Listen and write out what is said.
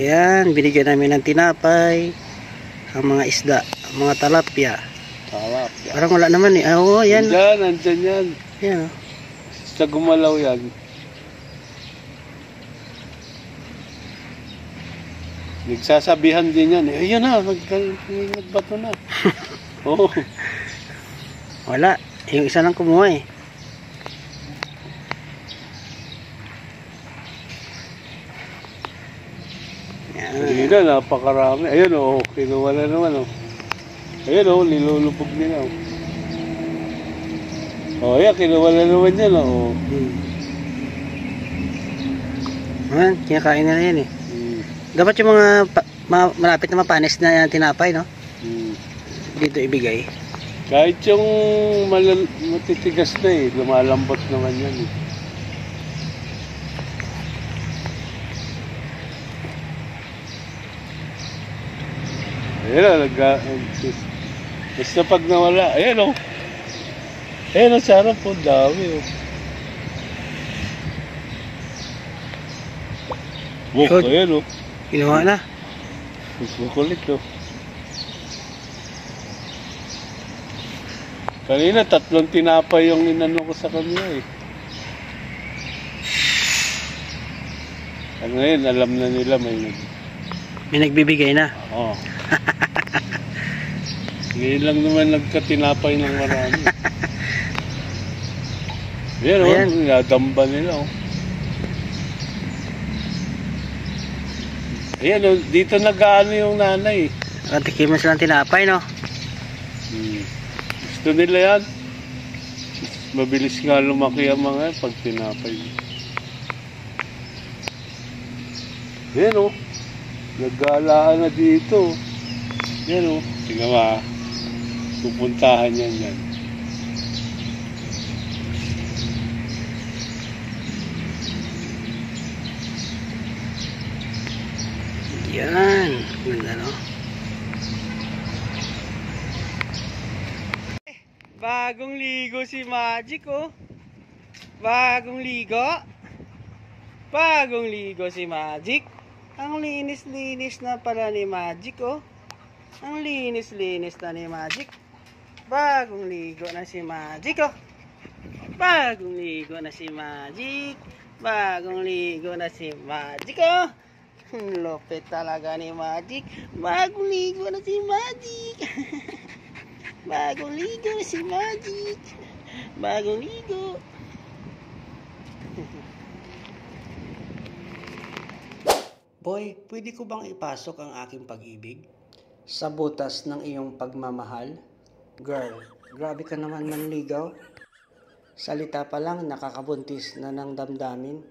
Ayan, binigyan namin ng tinapay, ang mga isda, ang mga talapia. Talapia. Parang wala naman eh. Oo, yan. Nandyan yan. Yan. Sa gumalaw yan. Nagsasabihan din yan. Ayun na, nagbato na. Oo. Wala. Yung isa lang kumuha eh. Hindi na, napakarami. Ayun o, kinuha na naman o. Ayun o, nilulubog nila o. O, ayan, kinuha na naman yan o. Ayan, kinakain na yan eh. Dapat yung mga malapit na mapanis na tinapay, no? Dito ibigay. Kahit yung matitigas na eh, lumalambot naman yan eh. Ayan o, basta pag nawala, ayan o. Ayan o, sarap po, dami o. Wok, ayan o. Kinuha na. Kukulit o. Kanina, 3 tinapay yung inano ko sa kanya eh. At ngayon, alam na nila may nagbibigay na. Oo. Ngayon lang naman nagkatinapay ng marami. Yan o, nadamba nila o. Ayan o, dito nag-aano yung nanay. Nakatikiman silang tinapay, no? Gusto nila yan. Mabilis nga lumaki ang mga pag tinapay. Ayan o, nag-aalaan na dito. Ayan o, tingnan mo ha. Pupuntahan yan yan. Yan. Ganda, no? Bagong ligo si Magic, oh. Bagong ligo. Bagong ligo si Magic. Ang linis-linis na pala ni Magic, oh. Ang linis-linis na ni Magic. Bagong ligo na si Magic, oh. Bagong ligo na si Magic. Bagong ligo na si Magic, oh. Lupit talaga ni Magic. Bagong ligo na si Magic. Bagong ligo na si Magic. Bagong ligo. Boy, pwede ko bang ipasok ang aking pag-ibig sa butas ng iyong pagmamahal? Girl, grabe ka naman manligaw. Salita pa lang nakakabuntis na ng damdamin.